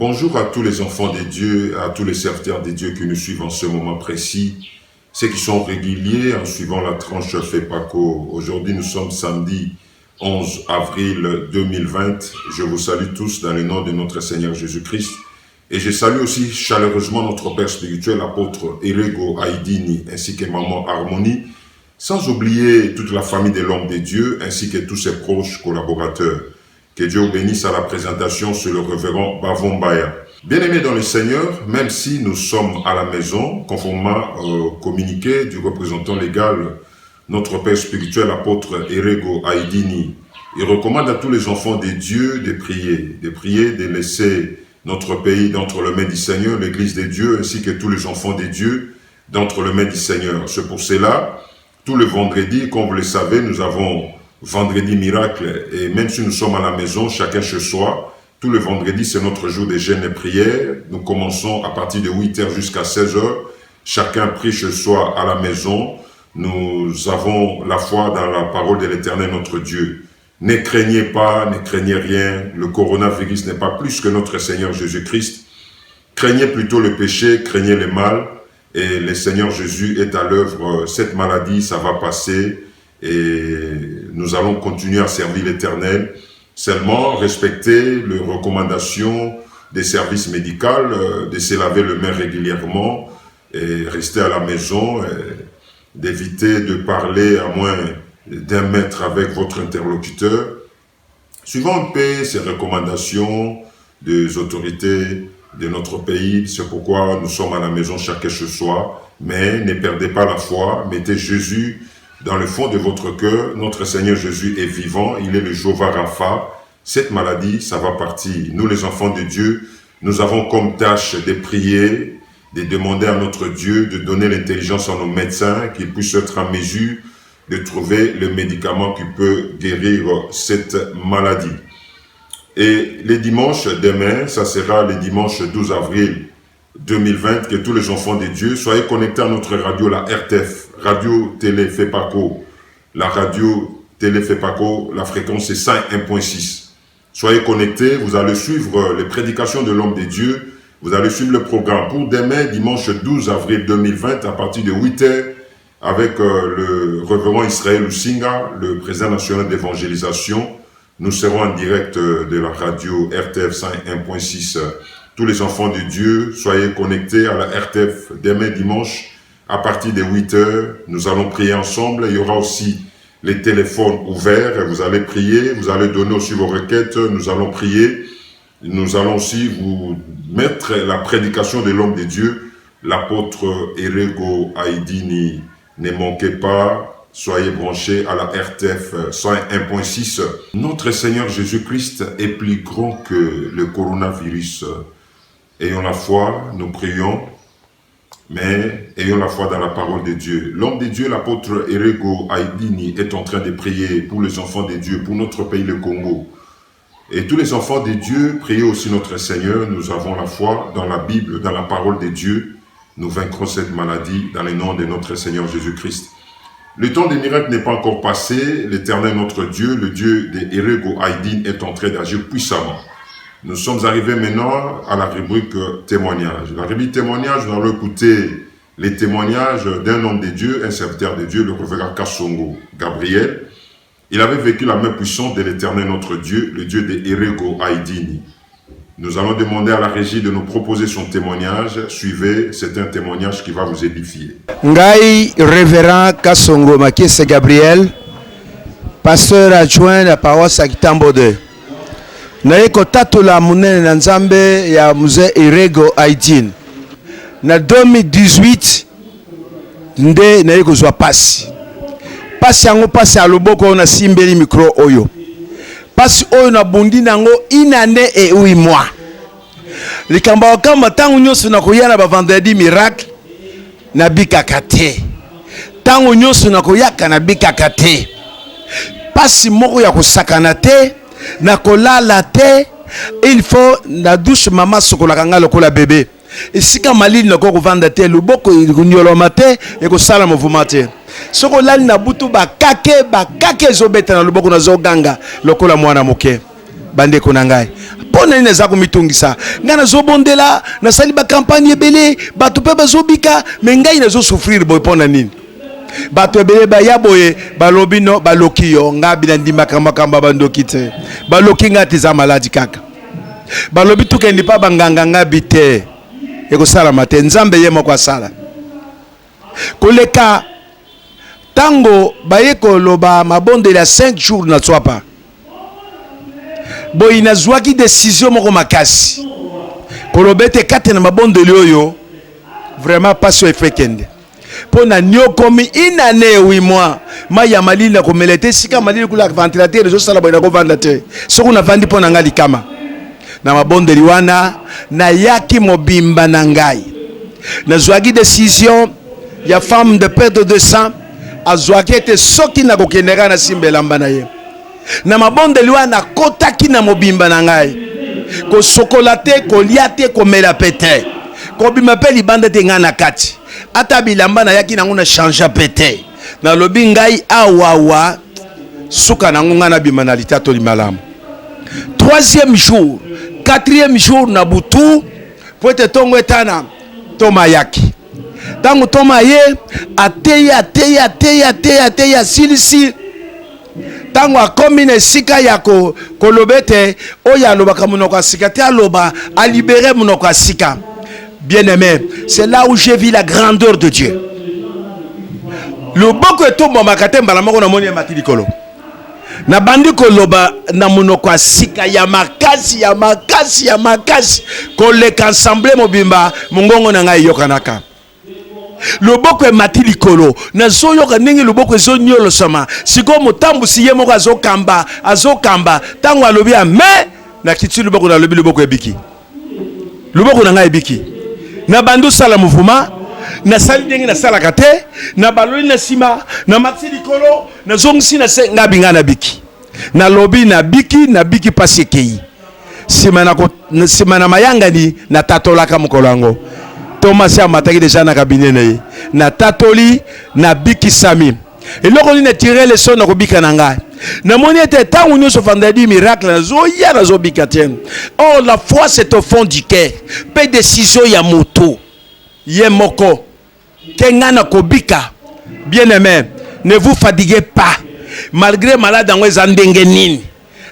Bonjour à tous les enfants de Dieu, à tous les serviteurs de Dieu qui nous suivent en ce moment précis, ceux qui sont réguliers en suivant la tranche FEPACO. Aujourd'hui, nous sommes samedi 11 avril 2020. Je vous salue tous dans le nom de notre Seigneur Jésus-Christ. Et je salue aussi chaleureusement notre Père spirituel, l'apôtre Erego Aïdini, ainsi que Maman Harmonie, sans oublier toute la famille de l'homme de Dieu, ainsi que tous ses proches collaborateurs. Que Dieu vous bénisse à la présentation sur le révérend Bavon Baya. Bien-aimés dans le Seigneur, même si nous sommes à la maison, conformément au communiqué du représentant légal, notre Père spirituel, l'apôtre Erego Aïdini, il recommande à tous les enfants de Dieu de prier, de laisser notre pays d'entre les mains du Seigneur, l'Église de Dieu, ainsi que tous les enfants de Dieu d'entre les mains du Seigneur. C'est pour cela, tout le vendredi, comme vous le savez, nous avons Vendredi miracle, et même si nous sommes à la maison, chacun chez soi, tout le vendredi, c'est notre jour de jeûne et prière. Nous commençons à partir de 8h jusqu'à 16h. Chacun prie chez soi à la maison. Nous avons la foi dans la parole de l'Éternel, notre Dieu. Ne craignez pas, ne craignez rien. Le coronavirus n'est pas plus que notre Seigneur Jésus-Christ. Craignez plutôt le péché, craignez le mal. Et le Seigneur Jésus est à l'œuvre. Cette maladie, ça va passer. Et nous allons continuer à servir l'Éternel, seulement respecter les recommandations des services médicaux, de se laver les mains régulièrement et rester à la maison, d'éviter de parler à moins d'1 mètre avec votre interlocuteur. Suivant un peu ces recommandations des autorités de notre pays, c'est pourquoi nous sommes à la maison chacun chez soi, mais ne perdez pas la foi, mettez Jésus dans le fond de votre cœur. Notre Seigneur Jésus est vivant, il est le Jéhovah Rapha. Cette maladie, ça va partir. Nous, les enfants de Dieu, nous avons comme tâche de prier, de demander à notre Dieu de donner l'intelligence à nos médecins, qu'ils puissent être en mesure de trouver le médicament qui peut guérir cette maladie. Et le dimanche demain, ça sera le dimanche 12 avril 2020, que tous les enfants de Dieu, soyez connectés à notre radio, la RTF, Radio Télé FEPACO. La radio Télé FEPACO, la fréquence est 101.6. Soyez connectés, vous allez suivre les prédications de l'homme de Dieu, vous allez suivre le programme pour demain, dimanche 12 avril 2020, à partir de 8h, avec le révérend Israël Lusinga, le président national d'évangélisation. Nous serons en direct de la radio RTF 101.6. Tous les enfants de Dieu, soyez connectés à la RTF demain dimanche à partir de 8h. Nous allons prier ensemble. Il y aura aussi les téléphones ouverts. Vous allez prier, vous allez donner aussi vos requêtes. Nous allons prier. Nous allons aussi vous mettre la prédication de l'homme de Dieu, l'apôtre Erego Aïdini. Ne manquez pas, soyez branchés à la RTF 101.6. Notre Seigneur Jésus-Christ est plus grand que le coronavirus. Ayons la foi, nous prions, mais ayons la foi dans la parole de Dieu. L'homme de Dieu, l'apôtre Erego Aïdini, est en train de prier pour les enfants de Dieu, pour notre pays, le Congo. Et tous les enfants de Dieu, priez aussi notre Seigneur. Nous avons la foi dans la Bible, dans la parole de Dieu. Nous vaincrons cette maladie dans le nom de notre Seigneur Jésus-Christ. Le temps des miracles n'est pas encore passé. L'Éternel, notre Dieu, le Dieu de Erego Aïdini, est en train d'agir puissamment. Nous sommes arrivés maintenant à la rubrique témoignage. La rubrique témoignage, nous allons écouter les témoignages d'un homme de Dieu, un serviteur de Dieu, le révérend Kasongo Gabriel. Il avait vécu la main puissante de l'Éternel notre Dieu, le Dieu de Erego Aïdini. Nous allons demander à la régie de nous proposer son témoignage. Suivez, c'est un témoignage qui va vous édifier. Ngai révérend Kasongo Makiese Gabriel, pasteur adjoint de la paroisse à Kitambo 2. Naye kotatula munene na nzambe ya mzee Erego Aïdini. Na 2018 nde naye kozwa pasi. Pasi yango pasi ya loboko na simbeli micro oyo. Pasi oyo na bundi nango 1 année et 8 mois. Likamba wakamba tangu nyonso na koyana ba vendredi miracle na bikaka te. Tangu nyonso na koyaka na bikaka te. Pasi moko ya kosakana te. Na kolala te, il faut na douche mama sokolaka nga lokola bébé. Esika malili na ko vanda te luboko nyoloma te e ko sala mouvement te. Sokolali na butu bakake ezobeta na luboko na zoganga lokola mwana moke. bandeko na ngai pona nini naza komitungisa ngai nazobondela nasali bakampagne ebele bato mpe bazobika me ngai nazosouffrir boye mpona nini bato ebele baya boye balobi no baloki yo ngai bina ndimaka makambo bandoki te baloki ngai te eza maladi kaka balobi tukendi mpa banganga ngai bi te ekosalama te nzambe ye moko asala koleka tango baye koloba mabondeli ya 5 jours na tswapa boyi nazwaki décision moko makasi koloba ete kati na mabondeli oyo vraiment passion efekende mpo na niokomi inane 8 mois mai ya malili na komela te esika malili kula ventilateur ezosala boye nakovanda te soki navandi mpo na ngai likama na mabondeli wana nayaki mobimba na ngai nazwaki décision ya femme de perte de sang azwaki ete soki nakokendeka na simba elamba na ye na mabondeli wana nakotaki na mobimba na ngai kosokola te kolia te komela pe te kobima mpe libanda te ngai na kati ata bilamba nayaki nango na change mpe te nalobi ngai awawa suka nango ngai nabima na litatoli malamu 3e jour 4e jour na butu po ete ntongo etana toma yaki ntango toma ye ateyi asilisi ntango akomi na esika ya koloba ete oyo alobaka monoko ya sika te aloba alibere monoko ya sika. Bien-aimé, c'est là où j'ai vu la grandeur de Dieu. Le boko etomba makate mbala moko na moni matili kolo na bandi koloba na monoko ya sika ya makasi koleka ensemble mobimba mongongo na ngai yokanaka loboko emati likolo nazoyoka ndenge loboko ezonyolosama sikoyo motambusi ye moko azokamba ntango alobi ame na kiti loboko nalobi loboko ebiki loboko na ngai ebiki na bandu sala mouvement nasali ndenge nasalaka te na baloli na nsima na mati likolo nazongisi na se nga binga na biki nalobi na biki pasi ekei nsima na mayangani na tatolaka mokolo yango Thomas amataki deja na cabinet na ye na tatoli na biki sami eloko nini tire leson na kobika na ngai namoni ete ntango nyonso vendredi miracle nazoya nazobika te. Or la foi c'est au fond du cœur mpe décision ya moto ye moko ke ngai na kobika. Bien aimé, ne vous fatiguez pas malgré malade yango eza ndenge nini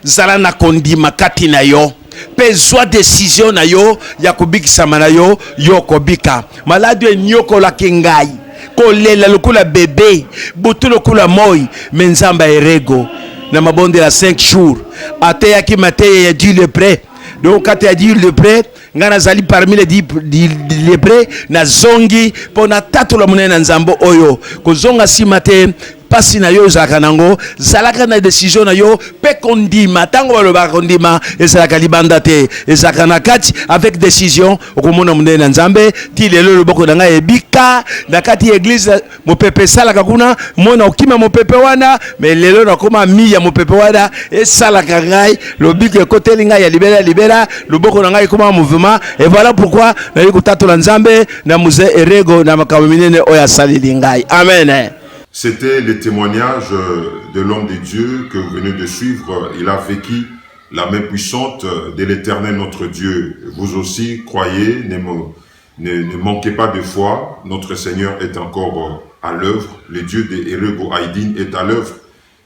zala na kondima kati na yo pe zwa décision na yo ya kobikisama na yo yo kobika malade enyokolaki ngai kolela lokola bebe butu lokola moi me nzamba erego na mabonde la 5 jours ateyaki mateye ya Dieu le prêt. Donc quand tu as dit le prêt nga nazali parmi les 10 lépreux na zongi pona tatu la monene nzambo oyo kozonga simate pasi na yo zalaka nango zalaka na décision na yo pe kondima tango balobaka kondima ezalaka libanda te ezalaka na kati avec décision okomona monene na nzambe ti lelo loboko na ngai ebika na kati église mopepe salaka kuna mona okima mopepe wana mais lelo nakoma mi ya mopepe wana esalaka ngai lobiko ekoteli ngai ya libera loboko na ngai ekoma mouvement et voilà pourquoi nayi kotatola nzambe na muze erego na makambo minene oyo asaleli ngai. Amen. C'était le témoignage de l'homme de Dieu que vous venez de suivre. Il a vécu la main puissante de l'Éternel notre Dieu. Vous aussi, croyez, ne manquez pas de foi. Notre Seigneur est encore à l'œuvre. Le Dieu de Erego Aïdine est à l'œuvre.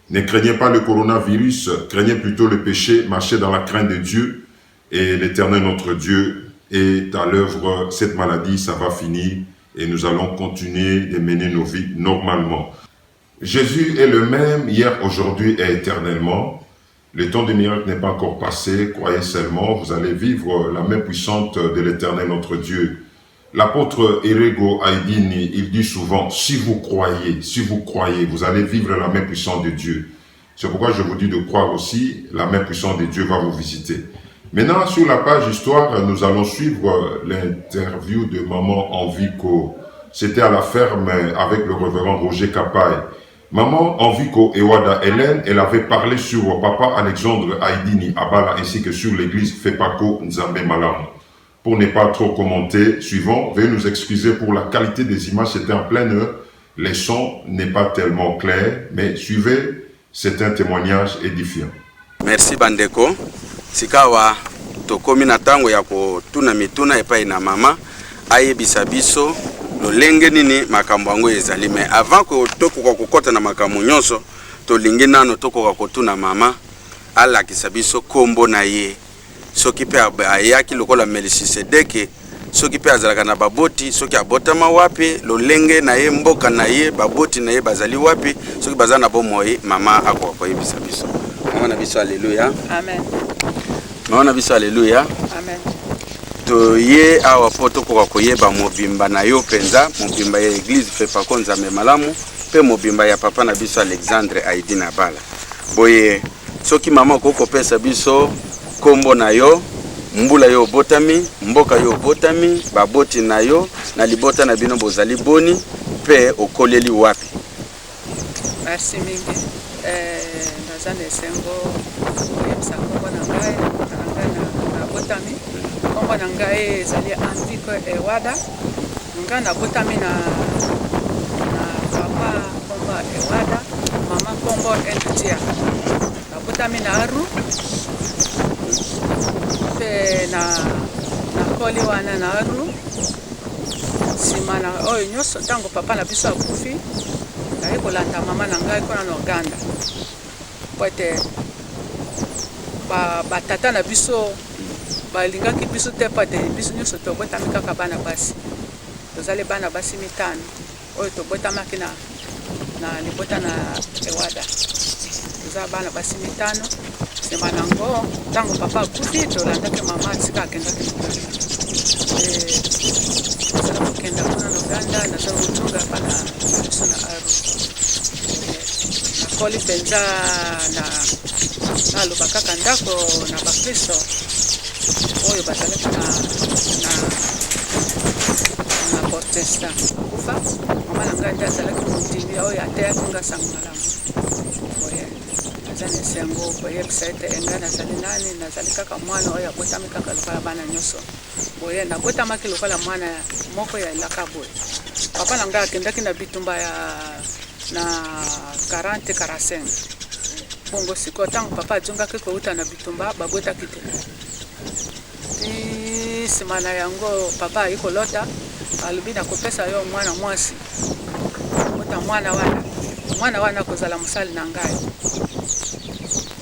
Ne craignez pas le coronavirus, craignez plutôt le péché, marchez dans la crainte de Dieu. Et l'Éternel notre Dieu est à l'œuvre. Cette maladie, ça va finir. Et nous allons continuer de mener nos vies normalement. Jésus est le même hier, aujourd'hui et éternellement. Le temps des miracles n'est pas encore passé. Croyez seulement, vous allez vivre la main puissante de l'Éternel notre Dieu. L'apôtre Erego Aïdini, il dit souvent, si vous croyez, vous allez vivre la main puissante de Dieu. C'est pourquoi je vous dis de croire aussi, la main puissante de Dieu va vous visiter. Maintenant, sur la page Histoire, nous allons suivre l'interview de Maman Envico. C'était à la ferme avec le révérend Roger Kapaï. Maman Envico Ewada Hélène, elle avait parlé sur Papa Alexandre Aïdini Abala ainsi que sur l'église Fepako Nzambe Malam. Pour ne pas trop commenter, suivant, veuillez nous excuser pour la qualité des images, c'était en pleine heure. Les sons n'est pas tellement clairs, mais suivez, c'est un témoignage édifiant. Merci Bandeko. sikawa tokomi na tango ya kotuna mituna epai na mama ayebisa biso lolenge nini makambo yango ezali. Mais avant ko tokoka kokota na makambo nyonso tolingi nano tokoka kotuna mama alakisa biso kombo na ye soki pe ayaki lokola Melchisedeke, soki pe azalaka na baboti, soki abotama wapi, lolenge na ye, mboka na ye, baboti na ye bazali wapi, soki bazana na bomoi mama akoka koyebisa biso. Mama na biso haleluya. Amen. Mama na biso haleluya. Amen. To ye awa poto koka koyeba mobimba na yo penza, mobimba ya Église Fepa Konza me malamu, pe mobimba ya papa na biso Alexandre Aidina Bala. Boye soki mama koko pesa biso kombo na yo, mbula yo botami, mboka yo botami, baboti na yo, na libota na bino bozali boni, pe okoleli wapi. Merci mingi. Nazane sengo oyemsa kombo na ngai na botami. Kombo na ngai ezali Antique Ewada. Nga na botami na papa kombo Ewada, mama kombo Eltia. Na botami na Aru. Pe na koli wana na Aru. Simana oyo nyoso tango papa na biso akufi. Na kolanda mama na ngai kona na Uganda. Poete ba tata na biso balingaki biso te pate biso nyoso to botami kaka bana basi. Tozale bana basi mitano. Oyo to botamaki na libota na Ewada. Tozala bana basi mitano. Sema nango tango papa akufi tolandaki mama atika akendaki Uganda. Tozala kenda kuna na Uganda na zo kutunga bana biso na Aru. Koli penza na lubaka kandako na bakristo oyo bazalaki na protestant kufa mama na ngai azalaki motimi oyo ateyaki nga sango malamu oye azali esengo koyebisa ete engai nazali nani nazali kaka mwana oyo abotami kaka lokola bana nyonso boye nabotamaki lokola mwana moko ya elaka boye papa na ngai akendaki na bitumba na 40-45 bongo siko tango papa ajongaki kouta na bitumba babotaki te simana yango papa ayikolota alobi na kopesa yo mwana mwasi bota mwana wana kozala mosali na ngai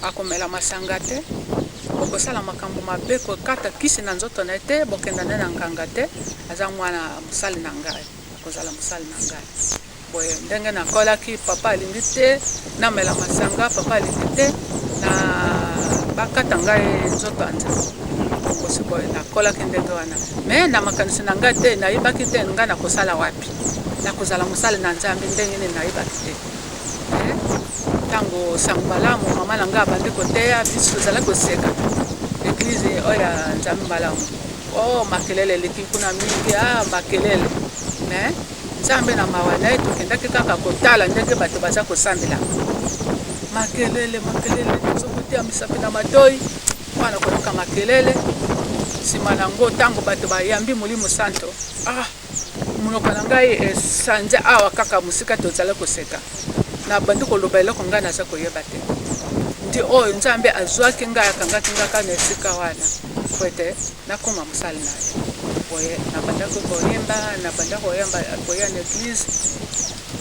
akomela masanga te okosala makambo mabe kokata kisi na nzoto na te bokenda na nganga te aza mwana mosali na ngai akozala mosali na ngai boye ndenge na kolaki papa alingi te na mela masanga papa alingi te na bakata ngai nzoto anje kosiko na kolaki ndenge wana me na makanisi na ngai te na yebaki te nga na kosala wapi na kozala mosali na Nzambe ndenge ne na yebaki te tango sangalamu mama na ngai abandi koteya biso tozala koseka Église oya Nzambe malamu makelele leki kuna mingi makelele me Nzambe na mawa na ye tokendaki kaka kotala ndenge bato baza kosambela makelele tozokotia misapi na matoi wana koyoka makelele nsima nango ntango bato bayambi Molimo Santo monoko na ngai esanja awa kaka mosika tozala koseka na bandi koloba eloko ngai naza koyeba te ndi oyo Nzambe azwaki ngai akangaki ngaka na esika wana po ete nakoma mosali na ye boye nabandaki koyemba koya na Église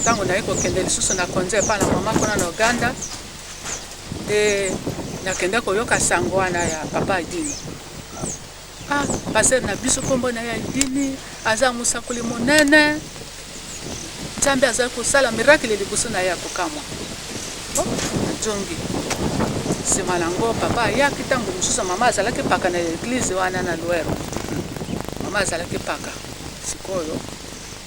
ntango naye kokende lisusu na konze epai na mama kuna na Uganda nde nakende koyoka sango wana ya papa Aidini paster na biso kombo na ye Aidini aza mosakoli monene Nzambe aza kosala miracle liboso na ye akokamwa najongi nsima nango papa ayaki ntango mosusu mama azalaki paka na Église wana na Luero mama azalaki paka sikoyo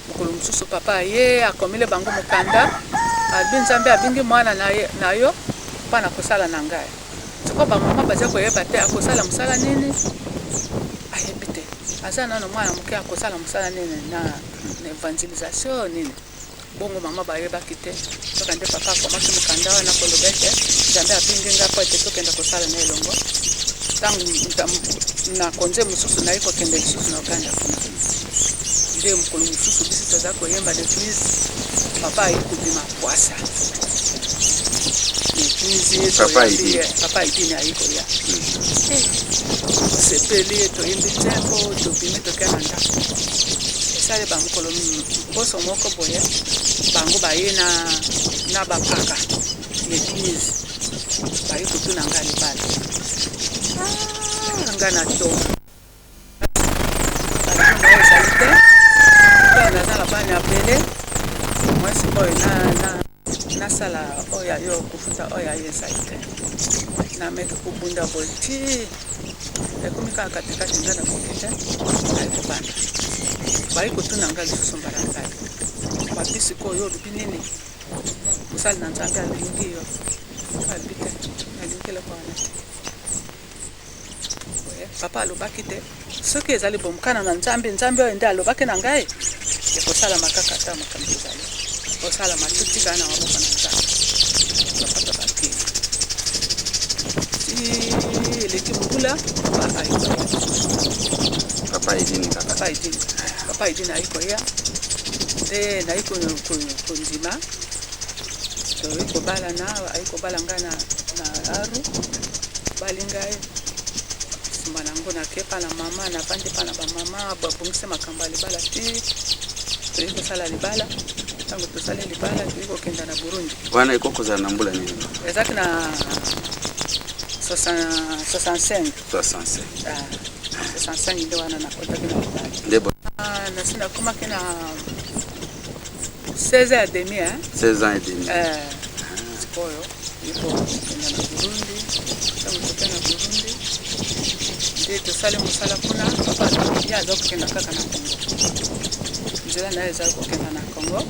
mokolo mosusu papa aye akomile bango mokanda albi Nzambe abingi mwana na yo mpona kosala na ngai siko bamama baza koyeba te akosala mosala nini ayebi te aza nano mwana moke akosala mosala nini na evangelisation nini bongo mama bayebaki te soka nde papa akomaki mokanda wana koloba ete Nzambe abingi ngai po ete tokenda kosala na elongo ntango na konze mosusu naye kokende lisusu na Uganda kuna nde mokolo mosusu biso toza koyemba l'Église papa aye kobima pwasa église papa idini aiko ya sepeli to yimbi tempo to bimi to kananda esale bamukolo boso moko boye bango bayena na bapaka l'église bayi kutuna ngali pale ngana to nazala bani apele mwasi boye nasala oya yo kufuta oya yesaite na meke kubunda boye ti ekumika katikati ngana kokete aikubanda bayi kutuna ngali susumbara ngali mabisi ko yo lubinini musali na nzambe alingi yo alibite alinkele kwa wana papa alobaki te soki ezali bomukana na nzambe oyo nde alobaki na ngai ekosala makaka ata makambo ezali kosala matutika na maboko na nzambe bapata bakili ti eleki mbula papa idini aikoya nde naiko kondima toikobala na aikobala nga na aru balingai manango na kepa na mama na bandi pa na ba mama babungise makambo libala ti toyiko sala libala tango to sala libala toyiko kenda na Burundi wana ikoko za nambula nini ezaki na 65 ndio wana na kota kina ndebo na sina kama kina 16 ans et demi sikoyo iko kenda na Burundi tango to kenda na Burundi tosali mosala kuna papa ye azokokenda kaka na Congo nzela naye eza kokenda na Congo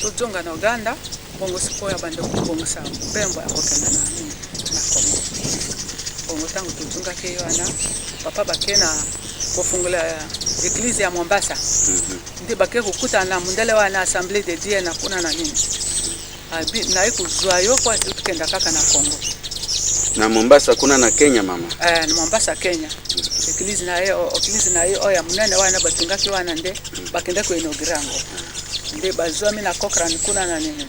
tojonga na Uganda bongo sikoyo abande kobongisa mpembo ya kokenda na Congo bongo ntango tozongaki ye wana papa bakena kofungula eglise ya Mombasa nde bake kokutana na mundele wana Assemblée de Dieu na kuna na nini naye kuzwa yo kwa tukenda kaka na Congo na Mombasa kuna na Kenya mama na Mombasa Kenya eglise na ye oya munene wana batungaki wana nde bakenda ko inaugurango nde bazwami na Cochrane kuna na nini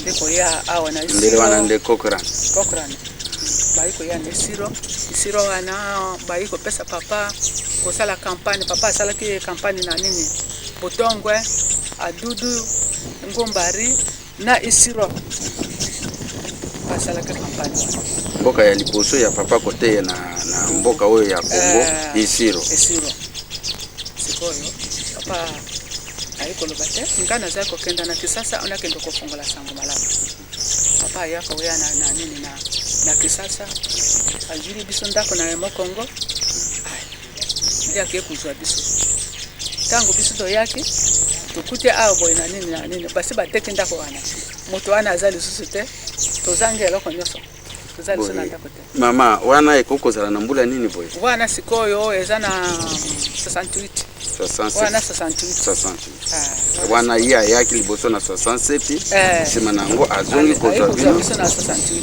nde ko ya awa na isiro nde wana nde Cochrane baiko ya isiro wana baiko pesa papa ko sala campagne papa sala ki campagne na nini Botongwe Adudu Ngombari na isiro basala ka campagne mboka ya liboso ya papa kote na mboka oyo ya Kongo isiro sikoyo papa aiko lobate ngana zako kenda na Kisasa onakenda kofungola sango malamu papa yako ya na nini na Kisasa ajiri biso ndako na mo Kongo ndia ke kuzwa biso tango biso to yake tukute abo na nini basi bateke ndako wana moto wana azali susute tozange loko nyoso tozali sona ndako te mama wana ekoko zala na mbula nini boy wana sikoyo eza na 68 wana 68 wana ya yaki liboso na 67 sima nango azongi kozwa bino biso na 68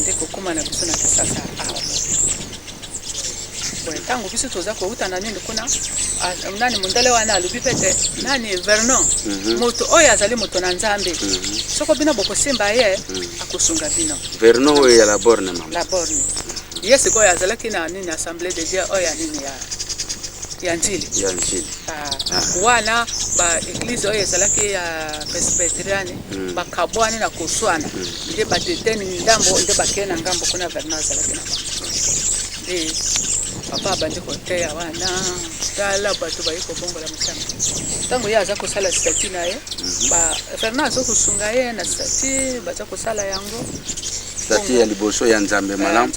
ndeko kuma na biso na Kisasa tango biso toza ko utana nini kuna nani mundele wana alubi pete nani Vernon moto oya azali moto na nzambe soko bina boko simba ye akusunga bino Vernon oya la borne mama la borne yesi ko azala kina nini Assemblée de Dieu oya nini ya njili wana ba eglise oya azala ki ya Presbyterian ba kabwani na kuswana nde bateteni ndambo nde bakena ngambo kuna Vernon azala kina papa bande koteya wana tala bato bayiko bongo la mutanga tango ya za kosala statut na ye ba Fernand zo kusunga ye na statut baza kosala yango statut ya liboso ya nzambe malamu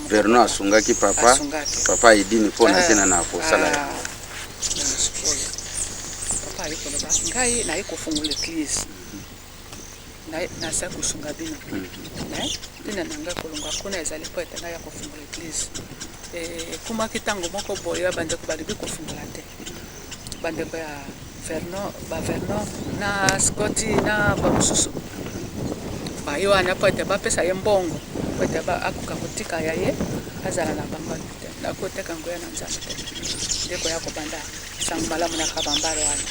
Vernon asungaki papa idini pona tena na kosala ya papa yiko loba ngai na yiko fungula eglise na sa kusunga bino dina nanga kolonga kuna ezali poeta na ya kofungula eglise kuma kitango moko boya bande ko balibi kofungula te bande ko ya Vernon na Scotty na bamususu bayo ana poeta ba pesa yembongo poeta ba akuka kutika yaye azala na bamba te na koteka ngoya na nzambe te ndeko yako banda sang malamu na kabambaro wana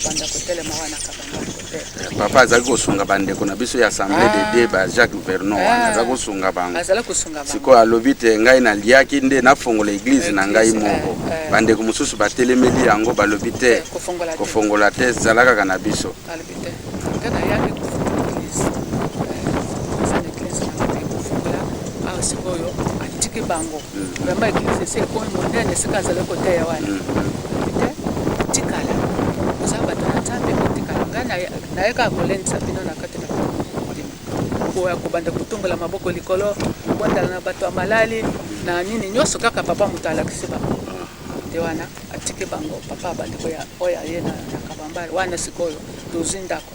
banda kotelema wana kabamba kote papa azali kosunga bandeko na biso ya assemblée de débat Jacques Vernon wana azali kosunga bango azali kosunga bango sikoyo alobi te ngai naliaki nde nafongola église na ngai moko bandeko mosusu batelemeli yango balobi te kofongola te ezala kaka na biso alobi te ngai nayaki kofongola église eza na église na kofongola awa sikoyo atiki bango vraiment église esi ekomi monene esika azali koteya wana tikala oza bato na nzambe kotikala ngai nayeka kolendisa bino na kati na koya kobanda kotungola maboko likolo kobondala na bato ya malali na nini nyonso kaka papa moto alakisi bango te wana atiki bango papa abandi oyo aye na kabambare wana sikoyo tozwi ndako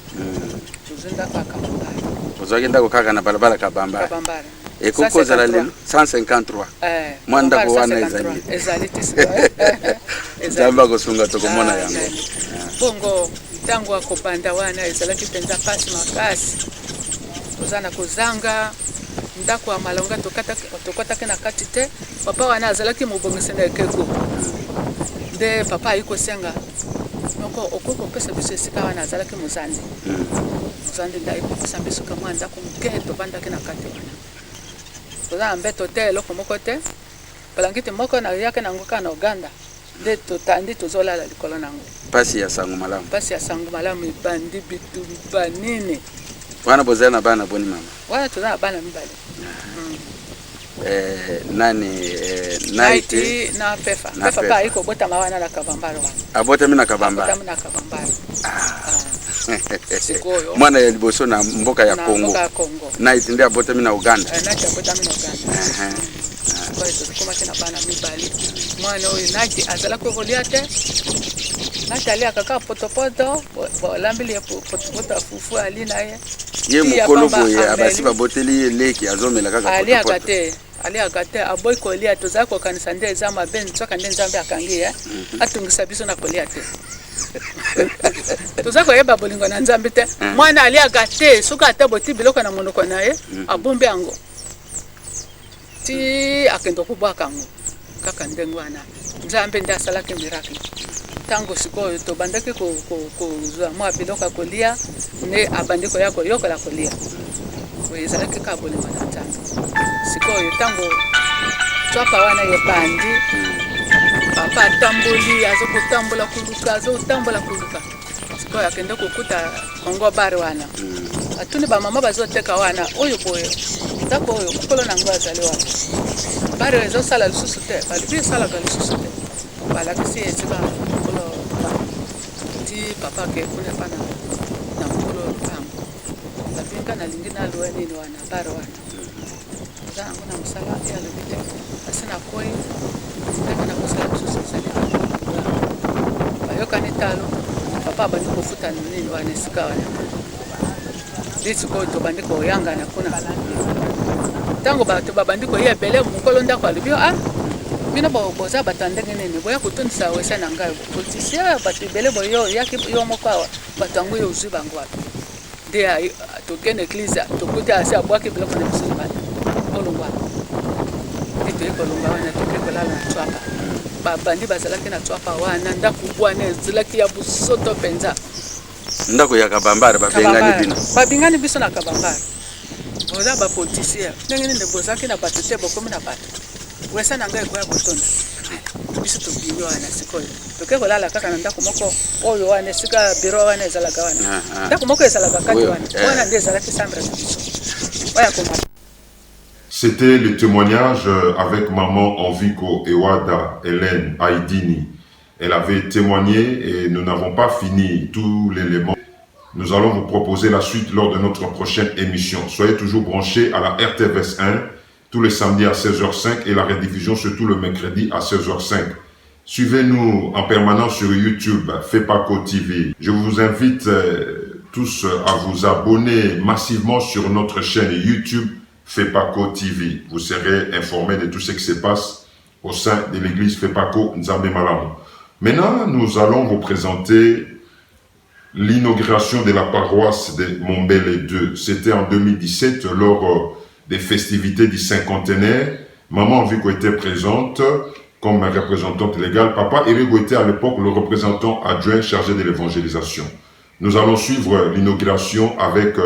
ya kabambare ozwaki ndako kaka na balabala kabambare ekoko ozala lelo 153 mwa ndako wana ezali te sikoyo nzambe akosunga tokomona yango bongo ntango akobanda wana ezalaki mpenza mpasi makasi toza na kozanga ndako ya malonga tokɔtaki na kati te papa wana azalaki mobongisi na ekeko nde papa ayi kosenga noko okoki kopesa biso esika wana azalaki mozandi nde ayi kopesa biso ka mwa ndako moke tovandaki na kati wana toza na mbeto te eloko moko te balangiti moko nayaki nango kaka na Uganda nde totandi tozolala likolo nango mpasi ya sango malamu ebandi bitu banini wana bozala na bana boni mama wana toza na bana mibale nani naiti na pefa pa ayi kobotama wana na kabambare wana abotami na kabambare sikoyo mwana ya liboso na mboka ya Kongo naiti nde abotami na Uganda tokomaki na bana mibale mwana oyo naiti azalaki kolia te naiti aliaka kaka potopoto bolambeli potopoto afufu ali na ye mokolo boye abasi baboteli ye leki azomela kaka aliaka te aboyi kolia tozali kokanisa nde eza mabe nzoka nde nzambe akangi atungisa biso na kolia te tozali koyeba bolingo na nzambe te mwana aliaka te soki ata boti biloko na monoko na ye abombi yango ti akende kobwaka yango kaka ndenge wana nzambe nde asalaki miracle ntango sikoyo tobandaki kozwa mwa biloko ya kolia nde abandi koya koyokola kolia oyo ezalaki kaka bolingo na nzambe sikoyo ntango twapa wana ebandi papa atamboli azokotambola kuluka sikoyo akende kokuta kongo bare wana atuni bamama bazoteka wana oyo boye ndako oyo mokolo nango azali wana bare ezosala lisusu te balibi esalaka lisusu te balakisi esika mokolo ti papa ke kuna pana na mokolo lupango babinga nalingi nalwa nini wana bare wana oza nango na mosala ya lobi te asi na koi ndenge na kosala lisusu ezali bayokani talo papa abandi kofuta nini wana esika wana ndi sikoyo tobandi koyangana kuna ntango bato babandi koya ebele mokolo ndako alobi bino boza bato ndenge nini boya kotondisa wese na ngai politisia bato ebele boyo yaki yo moko awa bato yango yo ozwi bango wapi nde tokende eglize tokuti asi abwaki biloko na biso libanda olongwa nde toye kolongwa wana toke kolala na twapa babandi bazalaki na twapa wana ndako bwana ezalaki ya busoto mpenza ndako ya kabambare babingani biso na kabambare boza bapolitisien ndenge nini bozalaki na bato te bokomi na bato wesa na ngai ekoya kotonda biso tobimi wana sikoyo toke kolala kaka na ndako moko oyo wana esika biro wana ezalaka wana ndako moko ezalaka kati wana nde ezalaki chambre na biso oya koma. C'était le témoignage avec maman Enviko Ewada Hélène Aïdini. Elle avait témoigné et nous n'avons pas fini tout l'élément. Nous allons vous proposer la suite lors de notre prochaine émission. Soyez toujours branchés à la RTVS 1 tous les samedis à 16h05 et la rediffusion surtout le mercredi à 16h05. Suivez-nous en permanence sur YouTube, FEPACO TV. Je vous invite tous à vous abonner massivement sur notre chaîne YouTube FEPACO TV. Vous serez informés de tout ce qui se passe au sein de l'église FEPACO Nzambe Malamu. Maintenant, nous allons vous présenter l'inauguration de la paroisse de Mombele 2. C'était en 2017 lors des festivités du cinquantenaire. Maman Enviko était présente comme représentante légale. Papa Erego était à l'époque le représentant adjoint chargé de l'évangélisation. Nous allons suivre l'inauguration avec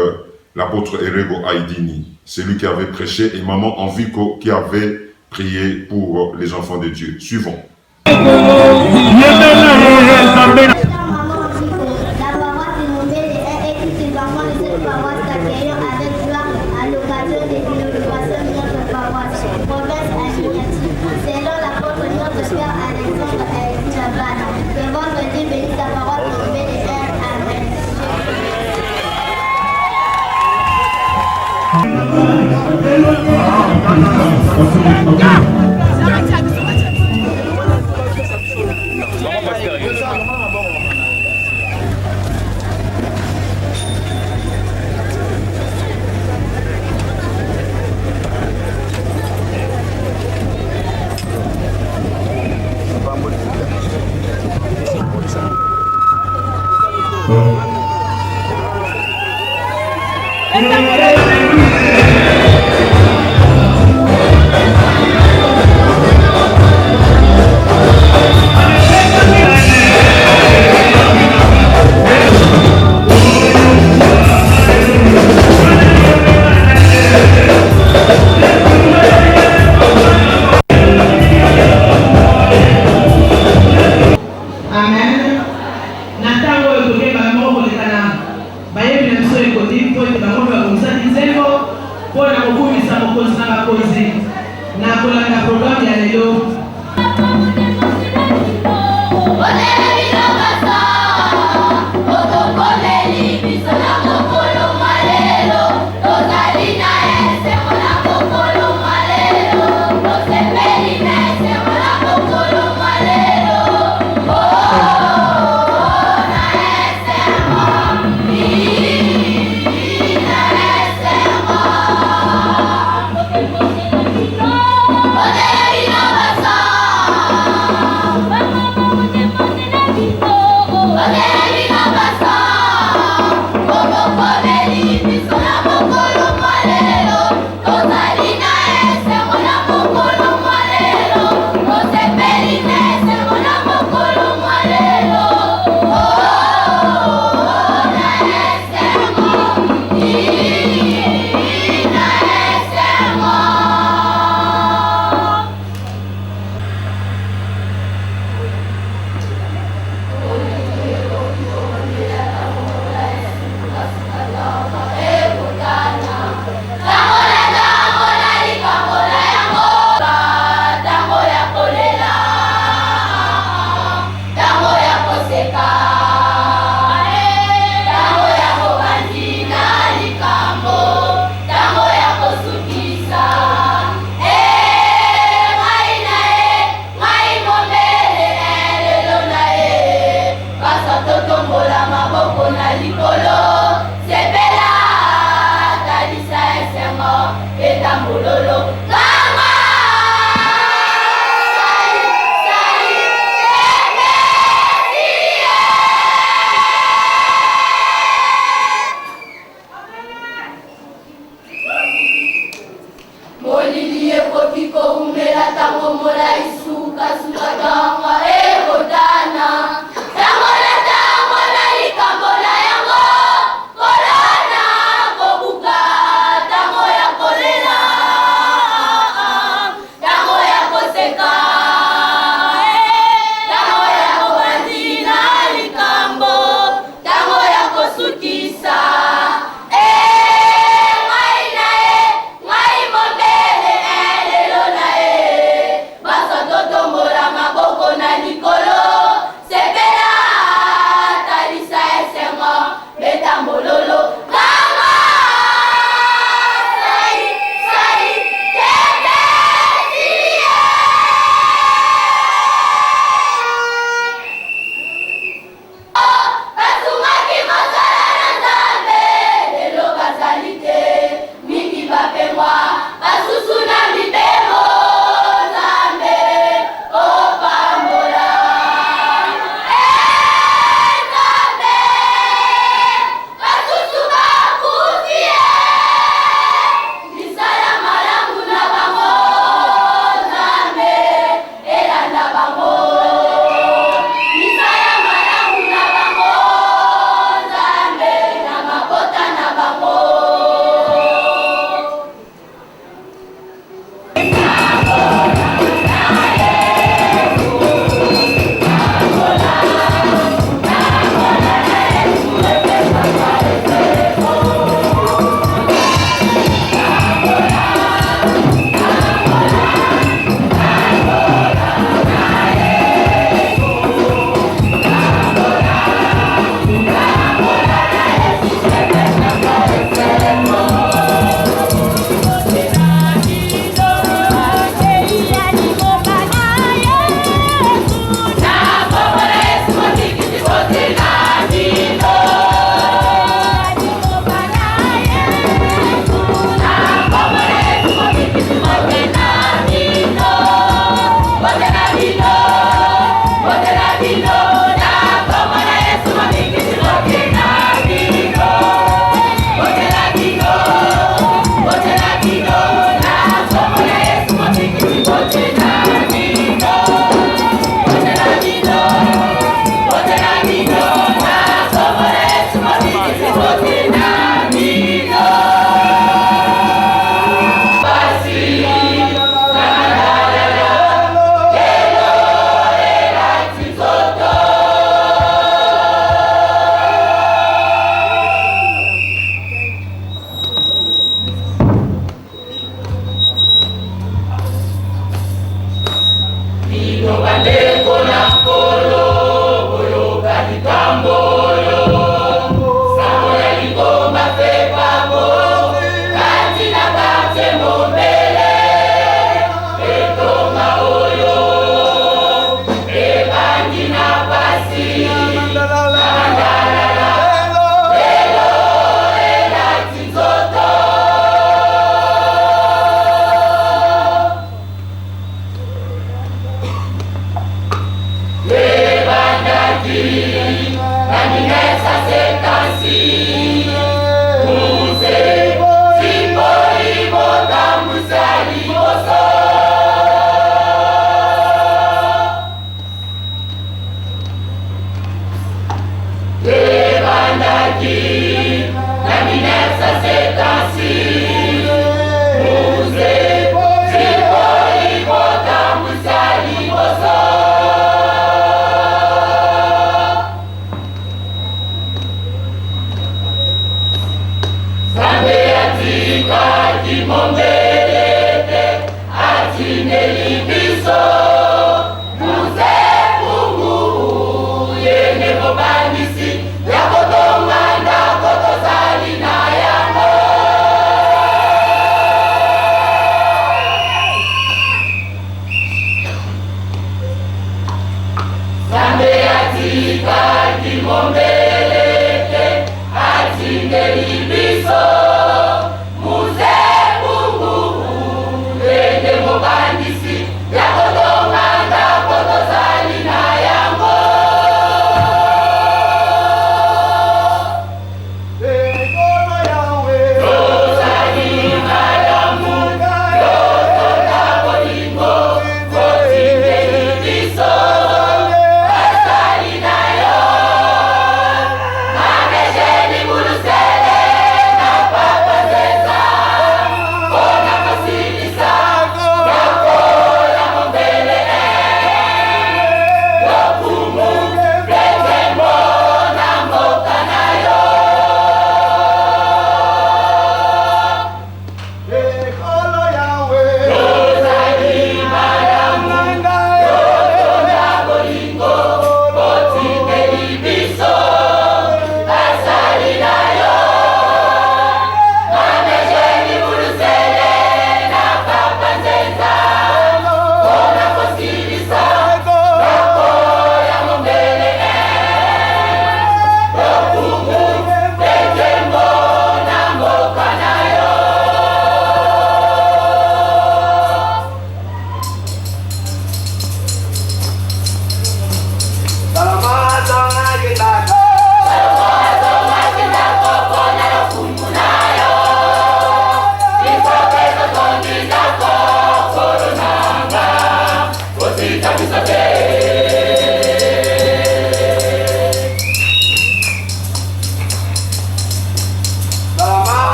l'apôtre Erego Aïdini, celui qui avait prêché, et maman Envico qui avait prié pour les enfants de Dieu. Suivons. Poder inovação.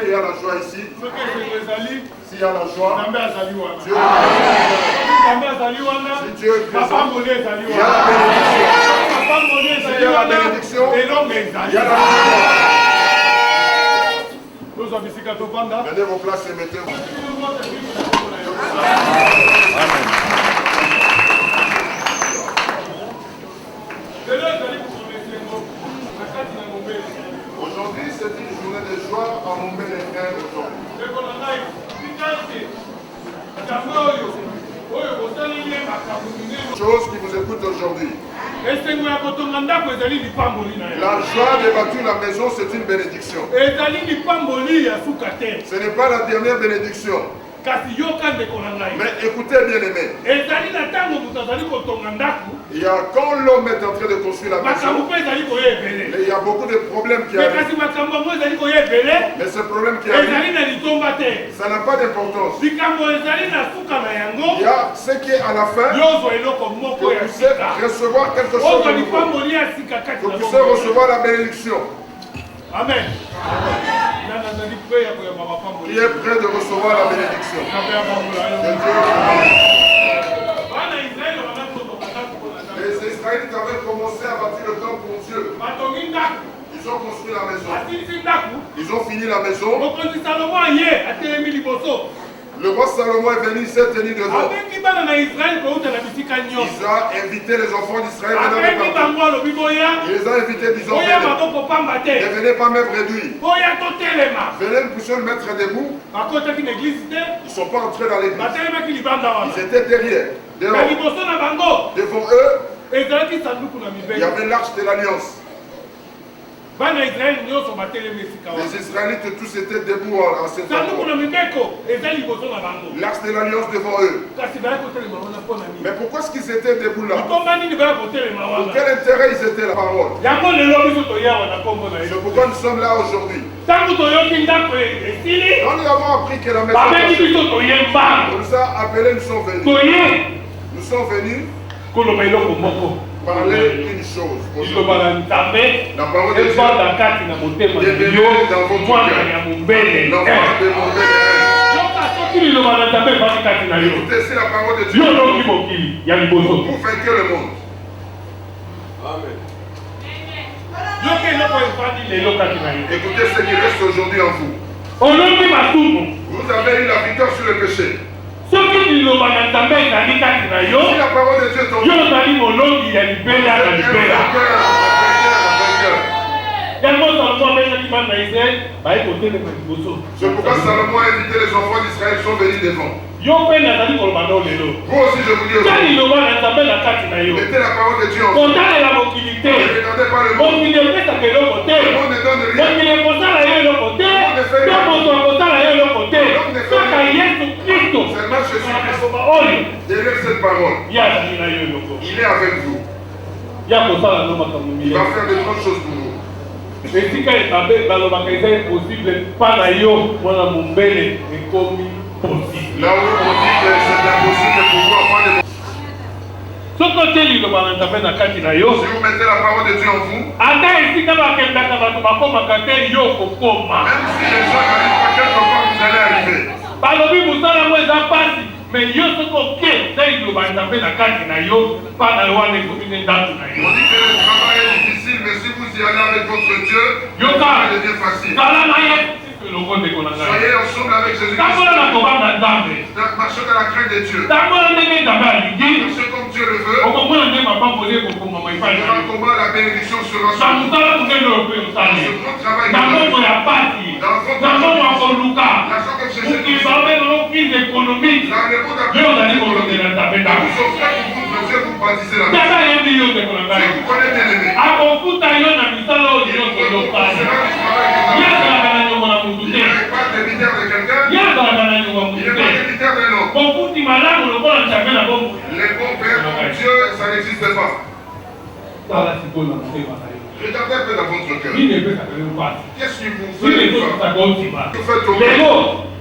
il y a la joie ici. S'il y a la joie, Dieu est si Dieu est présent, il y a la bénédiction. S'il y a la bénédiction, il y a la bénédiction. Venez vos places et mettez-vous. Amen. Aujourd'hui, c'est une journée de joie à mon bel frère. Chose qui vous écoute aujourd'hui. La joie de bâtir la maison, c'est une bénédiction. Ce n'est pas la dernière bénédiction. Mais écoutez bien aimé. Il y a quand l'homme est en train de construire la maison, il y a beaucoup de problèmes qui arrivent. Mais ce problème qui arrive, ça n'a pas d'importance. Il y a ce qui est à la fin, que vous puissiez recevoir quelque chose de nouveau. Que vous puissiez recevoir la bénédiction. Amen. Qui est prêt de recevoir la bénédiction? Les Israélites avaient commencé à bâtir le temple pour Dieu. Ils ont construit la maison. Ils ont fini la maison. Le roi Salomon est venu, il s'est tenu devant. Il a invité les enfants d'Israël. Il les a invités, disons, ne venez pas même réduire. Venez, nous puissions le mettre debout. Ils ne sont pas entrés dans l'église. Ils étaient derrière. Devant eux, il y avait l'arche de l'alliance. Les Israélites tous étaient debout en cet endroit. L'arche de l'alliance devant eux. Mais pourquoi est-ce qu'ils étaient debout là? Pour quel intérêt ils étaient la parole? C'est pourquoi nous sommes là aujourd'hui. Quand nous avons appris que la maison on nous a appelés, nous sommes venus. Nous sommes venus parler une chose. La parole de Dieu est dans votre cœur. L'enfant de mon bébé. Écoutez, c'est la parole de Dieu. Vous vainquez le monde. Amen. Écoutez ce qui reste aujourd'hui en vous. Vous avez eu la victoire sur le péché. Si la parole de Dieu est en vous, c'est pourquoi Salomon a invité les enfants d'Israël qui sont venus devant. Vous aussi, je vous dis aujourd'hui, mettez la parole de Dieu en vous. Ne regardez pas le monde. Le monde ne donne rien. Seulement Jésus-Christ. Derrière cette parole, il est avec vous. Il va faire de grandes choses pour vous. Là où on dit que c'est impossible pour vous, si vous mettez la parole de Dieu en vous, même si les gens n'arrivent pas quelque part, vous allez arriver. Mais yo ce qu'on fait, c'est que on dit que le travail est difficile, mais si vous y allez avec votre Dieu, ça devient facile. Soyez ensemble avec Jésus-Christ. Marchez dans la crainte de Dieu. Marchez comme Dieu le veut. Comment la bénédiction sera sur vous. Ce grand travail dans les bons pères pour Dieu, ça n'existe pas. Regardez un peu dans votre cœur. Qu'est-ce qui vous fait que vous faites au monde?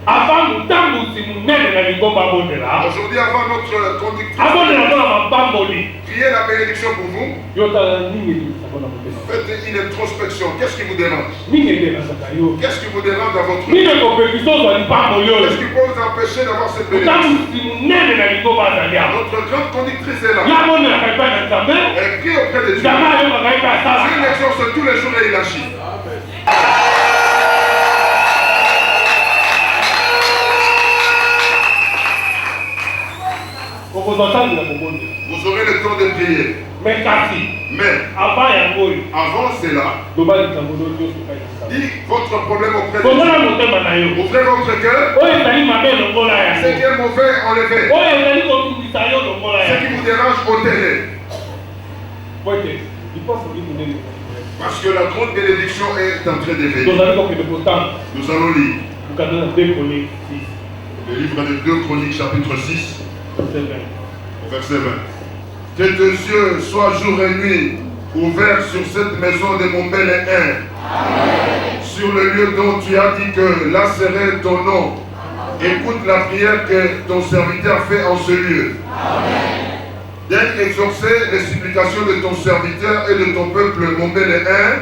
avant mutambusi munene na likomba abondela. Aujourd'hui, avant notre conductrice, Abondela mpona mapamboli. priez la bénédiction pour vous. Yotala nini elisa mpona kopesa. Faites une introspection. Qu'est-ce qui vous dérange? Nini edelasaka yo. Qu'est-ce qui vous dérange dans votre vie? Nini ekopekisa ozwa lipamboli oyo. Qu'est-ce qui peut vous empêcher d'avoir cette bénédiction? Mutambusi munene na likomba azali awa. Notre grande conductrice est là. Yamonelaka epai na Nzambe. Elle prie auprès de Dieu. Nzambe ayokaka epai asala. Dieu l'exorce tous les jours et il agit. Vous aurez le temps de prier. Mais avant cela, dites votre problème auprès de Dieu. Ouvrez votre cœur. Ce qui est mauvais, enlevez. Ce qui vous dérange, ôtez-le. Parce que la grande bénédiction est en train de venir. Nous allons lire le livre de 2 Chroniques, chapitre 6. Verset 20. Que tes yeux soient jour et nuit ouverts sur cette maison de mon bel et un, sur le lieu dont tu as dit que là serait ton nom. Écoute la prière que ton serviteur fait en ce lieu. D'être exaucé les supplications de ton serviteur et de ton peuple, mon bel et un,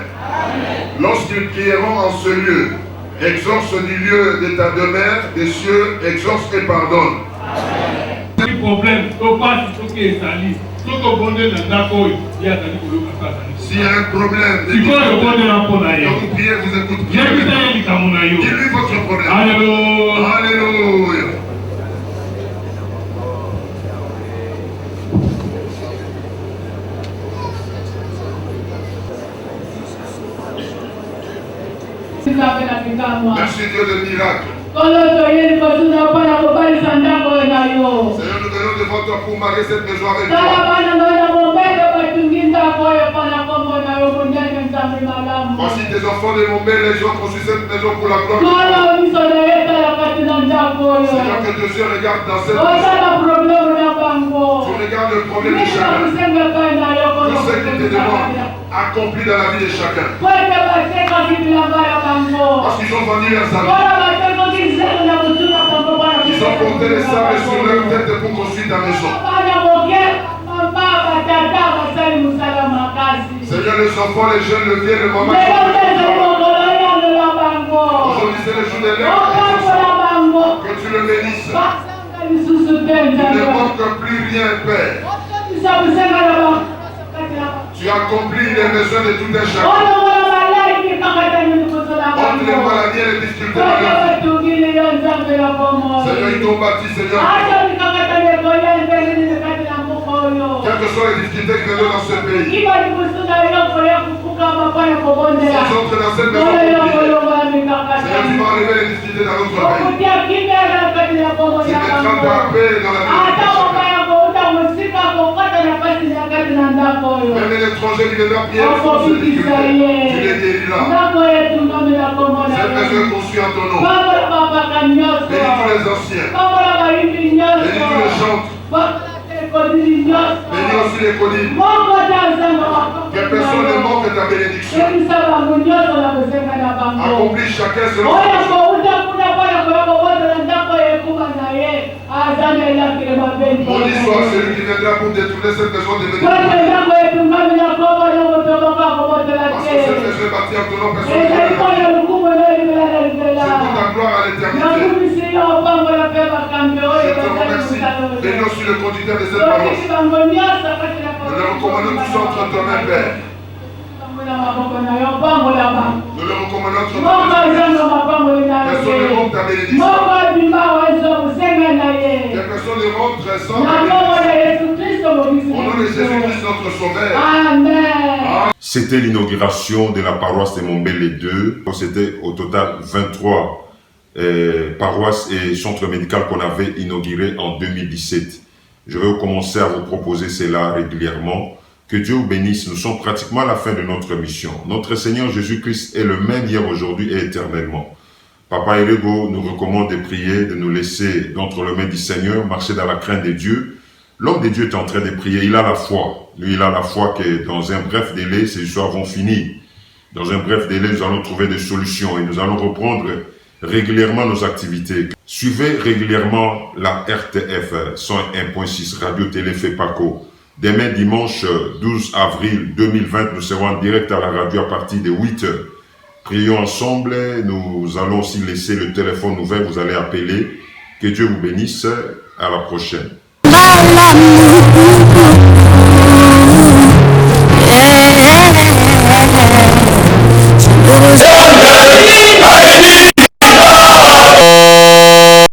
lorsqu'ils prieront en ce lieu. Exauce du lieu de ta demeure des cieux, exauce et pardonne. Problème, s'il y a un problème, donc vous priez, vous écoutez. Dis-lui votre problème. Alléluia. Alléluia. Merci Dieu de miracle. Seigneur, nous venons devant toi pour marier cette maison avec toi. Voici tes enfants de mon bel, les ont conçu cette maison pour la gloire de Dieu. Seigneur, que tes yeux regardent dans cette maison. Tu regardes le problème de chacun. Tout ce qui te demande accompli dans la vie de chacun. Parce qu'ils ont vendu leurs amis. Ils ont porté les sables sur leur tête pour construire ta maison. Seigneur, les enfants, les jeunes, le vieux, le maman. Aujourd'hui, c'est le jour de l'heure. Que tu le bénisses. Tu ne manques plus rien, Père. Tu accomplis les besoins de tout un chacun. Entre les maladies et les difficultés de la vie. Seigneur, ils t'ont bâti, Seigneur. Quelles que soient les difficultés qui viennent dans ce pays. Ils entrent dans cette maison. Seigneur, tu vas enlever les difficultés dans notre pays. Tu mettras ta paix dans la vie de chacun. Même l'étranger qui viendra prier pour ses difficultés, tu les guériras. Cette maison est construite en ton nom. Bénis tous les anciens. Bénis tous les chantres. Bénis aussi les codines. Que personne ne manque de ta bénédiction. Accomplis chacun selon maudit soit celui qui viendra pour détourner cette maison de bénédiction. Parce que cette maison est bâtie en ton nom, personne ne peut le faire. C'est pour ta gloire à l'éternité. Je te remercie. Bénis aussi le conducteur de cette paroisse. Nous le recommandons tous entre toi, même Père. Nous le recommandons entre toi. Personne ne manque ta bénédiction. Que personne ne rentre sans ta bénédiction. Au nom de Jésus-Christ, notre Sauveur. Amen. C'était l'inauguration de la paroisse de Mombele 2. C'était au total 23 paroisses et centres médicaux qu'on avait inaugurés en 2017. Je vais commencer à vous proposer cela régulièrement. Que Dieu vous bénisse. Nous sommes pratiquement à la fin de notre mission. Notre Seigneur Jésus-Christ est le même hier, aujourd'hui et éternellement. Papa Erego nous recommande de prier, de nous laisser d'entre les mains du Seigneur, marcher dans la crainte de Dieu. L'homme de Dieu est en train de prier. Il a la foi. Lui, il a la foi que dans un bref délai, ces histoires vont finir. Dans un bref délai, nous allons trouver des solutions et nous allons reprendre régulièrement nos activités. Suivez régulièrement la RTF 101.6 Radio Télé FEPACO. Demain dimanche 12 avril 2020, nous serons en direct à la radio à partir de 8h. Prions ensemble, nous allons aussi laisser le téléphone ouvert, vous allez appeler. Que Dieu vous bénisse, à la prochaine.